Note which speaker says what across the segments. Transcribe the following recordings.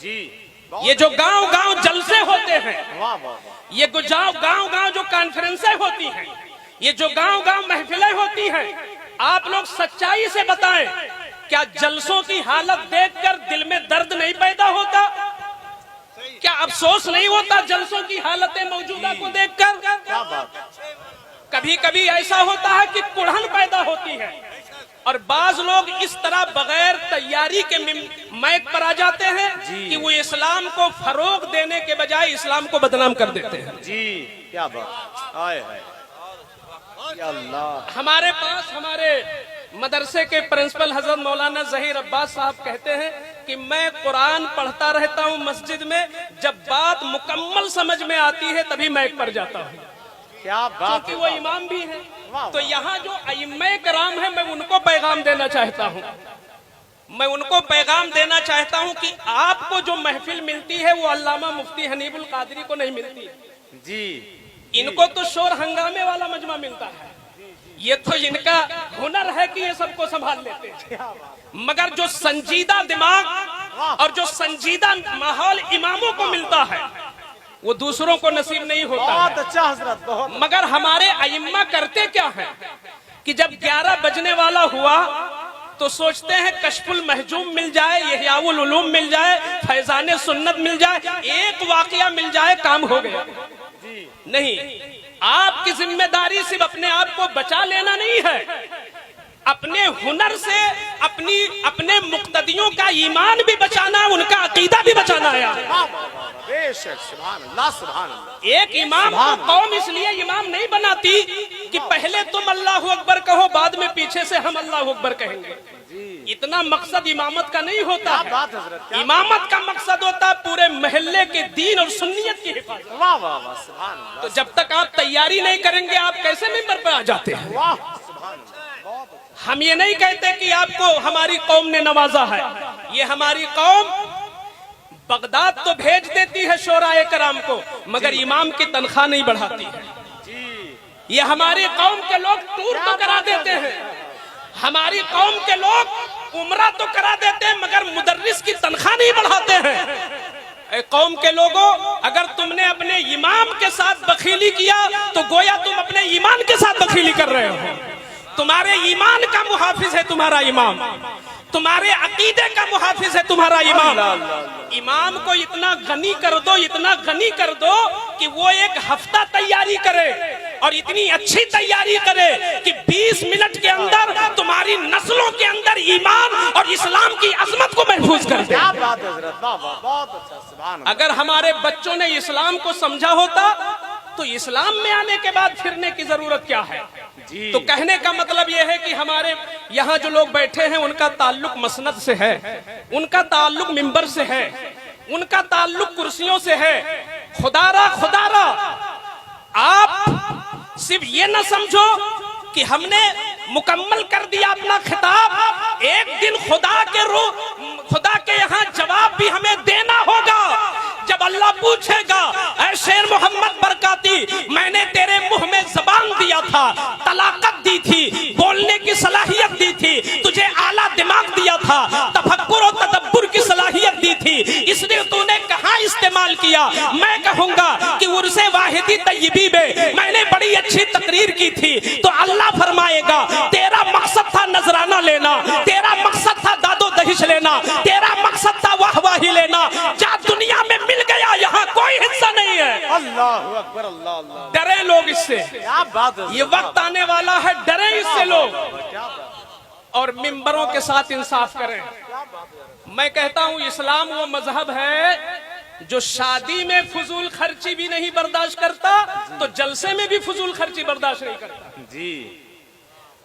Speaker 1: जी।
Speaker 2: ये जो गांव गांव जलसे होते हैं,
Speaker 1: वाह वाह।
Speaker 2: ये गांव गांव जो कॉन्फ्रेंसें होती हैं, ये जो गांव गांव महफिलें होती हैं, आप लोग सच्चाई से बताएं, क्या जलसों की हालत देखकर दिल में दर्द नहीं पैदा होता? क्या अफसोस नहीं होता जलसों की हालतें मौजूदा को देखकर?
Speaker 1: क्या बात।
Speaker 2: कभी कभी ऐसा होता है कि कुढ़न पैदा होती है और बाज लोग इस तरह बगैर तैयारी के मैक पर आ जाते हैं कि वो इस्लाम को फरोग देने के बजाय इस्लाम को बदनाम कर देते हैं।
Speaker 1: जी क्या बात। आए हाय अल्लाह।
Speaker 2: हमारे पास हमारे मदरसे के प्रिंसिपल हजरत मौलाना जहीर अब्बास साहब कहते हैं कि मैं कुरान पढ़ता रहता हूँ मस्जिद में, जब बात मुकम्मल समझ में आती है तभी मैक पर जाता हूँ।
Speaker 1: क्या बात।
Speaker 2: क्योंकि वो इमाम भी है। तो यहाँ जो अइम्मे कराम है, मैं उनको पैगाम देना चाहता हूँ, मैं उनको पैगाम देना चाहता हूँ कि आपको जो महफिल मिलती है वो अल्लामा मुफ्ती हनीफुल कादरी को नहीं मिलती
Speaker 1: जी।
Speaker 2: इनको तो शोर हंगामे वाला मजमा मिलता है। ये तो इनका हुनर है कि ये सबको संभाल लेते हैं, मगर जो संजीदा दिमाग और जो संजीदा माहौल इमामों को मिलता है वो दूसरों को नसीब नहीं होता।
Speaker 1: बहुत अच्छा हजरत, बहुत।
Speaker 2: मगर हमारे अइम्मा करते क्या है कि जब 11 बजने वाला हुआ तो सोचते हैं कशफुल महजूम मिल जाए, इहयाउल उलूम मिल जाए, फैजाने सुन्नत मिल जाए, एक वाकया मिल जाए, काम हो गया। नहीं, आपकी जिम्मेदारी सिर्फ अपने आप को बचा लेना नहीं है, अपने हुनर से अपने मुक्तदियों का ईमान भी बचाना, उनका अकीदा भी बचाना है।
Speaker 1: बेशक, सुभान अल्लाह, सुभान अल्लाह।
Speaker 2: एक इमाम को कौम इसलिए इमाम नहीं बनाती कि पहले तुम अल्लाहु अकबर कहो, बाद में पीछे से हम अल्लाहु अकबर कहेंगे। इतना मकसद इमामत का नहीं होता है। इमामत का मकसद होता है पूरे महल्ले के दीन और सुन्नियत की हिफाजत।
Speaker 1: वाह वाह वाह, सुभान अल्लाह।
Speaker 2: तो जब तक आप तैयारी नहीं करेंगे आप कैसे मिंबर पर आ जाते हैं?
Speaker 1: वाह सुभान अल्लाह।
Speaker 2: हम ये नहीं कहते कि आपको हमारी कौम ने नवाजा है, ये हमारी कौम बगदाद तो भेज देती है शोराए कराम को, मगर इमाम की तनख्वाह नहीं बढ़ाती है। ये हमारी कौम के लोग टूर तो करा देते हैं, हमारी कौम के लोग उम्रा तो करा देते हैं, मगर मुदर्रिस की तनख्वाह नहीं बढ़ाते हैं। कौम के लोगों, अगर तुमने अपने इमाम के साथ बखीली किया तो गोया तुम अपने ईमान के साथ बखीली कर रहे हो। तुम्हारे ईमान का मुहाफिज है तुम्हारा इमाम, तुम्हारे अकीदे का मुहाफिज है तुम्हारा इमाम। इमाम को इतना गनी कर दो, इतना गनी कर दो कि वो एक हफ्ता तैयारी करे और इतनी अच्छी तैयारी करे कि 20 मिनट के अंदर तुम्हारी नस्लों के अंदर ईमान और इस्लाम की अजमत को महफूज कर दे।
Speaker 1: क्या बात है हजरत, वाह वाह, बहुत अच्छा, सुभान अल्लाह।
Speaker 2: अगर हमारे बच्चों ने इस्लाम को समझा होता तो इस्लाम में आने के बाद फिरने की जरूरत क्या है? तो कहने का मतलब यह है कि हमारे यहाँ जो लोग बैठे हैं उनका ताल्लुक मसनद से है, उनका ताल्लुक मिंबर से है, उनका ताल्लुक कुर्सियों से है। खुदारा आप सिर्फ ये न समझो कि हमने मुकम्मल कर दिया अपना खिताब, एक दिन खुदा के यहाँ जवाब भी हमें देना होगा। जब अल्लाह पूछेगा, ऐ शेर मोहम्मद बरकाती, मैंने तेरे मुंह में जबान दिया था, तलाकत दी थी, बोलने की सलाहियत दी थी, तुझे आला दिमाग दिया था, तफक्कुर और तदब्बुर की सलाहियत दी थी, इसलिए तूने कहाँ इस्तेमाल किया? मैं कहूंगा कि उर्से वाहिदी तय्यबी में मैंने बड़ी अच्छी तकरीर की थी। तो अल्लाह फरमाएगा, तेरा मकसद था नजराना लेना, तेरा मकसद था दादो दहिश लेना, तेरा मकसद था वाहवाही लेना, जा दुनिया में मिल गया, यहाँ कोई हिस्सा नहीं है।
Speaker 1: अल्लाहु अकबर, अल्लाह अल्लाह।
Speaker 2: डरे लोग इससे,
Speaker 1: क्या बात है।
Speaker 2: ये वक्त आने वाला है, डरे इससे लोग,
Speaker 1: क्या बात।
Speaker 2: और मिंबरों के साथ इंसाफ करें। मैं कहता हूँ इस्लाम वो मजहब है जो शादी में फजूल खर्ची भी नहीं बर्दाश्त करता, तो जलसे में भी फजूल खर्ची बर्दाश्त नहीं करता।
Speaker 1: जी,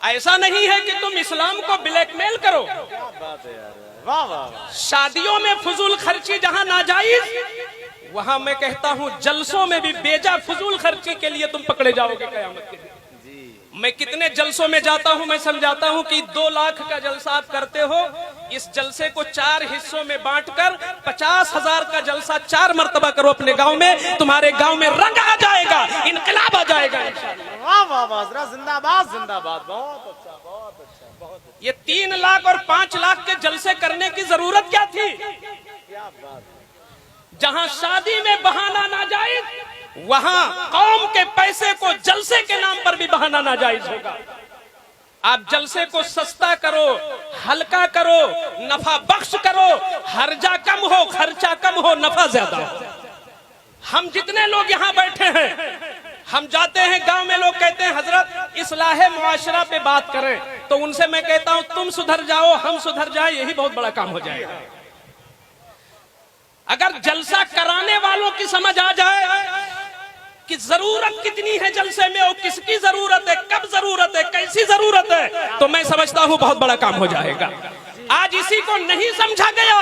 Speaker 2: ऐसा नहीं है कि तुम इस्लाम को ब्लैकमेल करो।
Speaker 1: क्या बात है यार, वाह वाह।
Speaker 2: शादियों में फजूल खर्ची जहां नाजायज, वहां मैं कहता हूं जलसों में भी बेजा फजूल खर्ची के लिए तुम पकड़े जाओगे कयामत के दिन। मैं कितने जलसों में जाता हूं, मैं समझाता हूं कि 2 लाख का जलसा आप करते हो, इस जलसे को 4 हिस्सों में बांटकर 50,000 का जलसा 4 मरतबा करो अपने गांव में, तुम्हारे गांव में रंग आ जाएगा, इनकलाब आ जाएगा इंशाअल्लाह।
Speaker 1: वाह वाह वाह, जिंदाबाद जिंदाबाद, बहुत अच्छा, बहुत अच्छा, बहुत अच्छा।
Speaker 2: ये 3 लाख और 5 लाख के जलसे करने की जरूरत क्या थी? जहां शादी में बहाना नाजायज, वहां कौम के पैसे को जलसे के नाम पर भी बहाना नाजायज होगा। आप जलसे को सस्ता करो, हल्का करो, नफा बख्श करो, हर्जा कम हो, खर्चा कम हो, नफा ज्यादा हो। हम जितने लोग यहां बैठे हैं, हम जाते हैं गांव में, लोग कहते हैं हजरत इस्लाहे मुआशरा पे बात करें, तो उनसे मैं कहता हूं तुम सुधर जाओ, हम सुधर जाए, यही बहुत बड़ा काम हो जाएगा। अगर जलसा कराने वालों की समझ आ जाए कि जरूरत कितनी है जलसे में और किसकी जरूरत है, कब जरूरत है, कैसी जरूरत है, तो मैं समझता हूं बहुत बड़ा काम हो जाएगा। आज इसी को नहीं समझा गया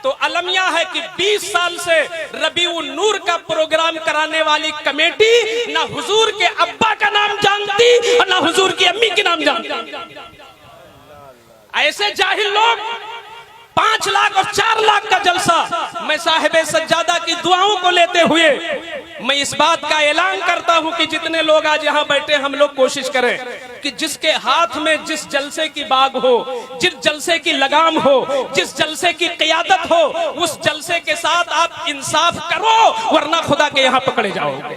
Speaker 2: तो अलमिया है कि 20 साल से रबीउन नूर का प्रोग्राम कराने वाली कमेटी ना हुजूर के अब्बा का नाम जानती और ना हुजूर की अम्मी के नाम जानती। ऐसे जाहिल लोग 5 लाख और 4 लाख का जलसा, मैं साहिबे सज्जादा की दुआओं को लेते हुए मैं इस बात का ऐलान करता हूं कि जितने लोग आज यहां बैठे, हम लोग कोशिश करें कि जिसके हाथ में जिस जलसे की बाग हो, जिस जलसे की लगाम हो, जिस जलसे की क़ियादत हो, उस जलसे के साथ आप इंसाफ करो, वरना खुदा के यहां पकड़े जाओगे।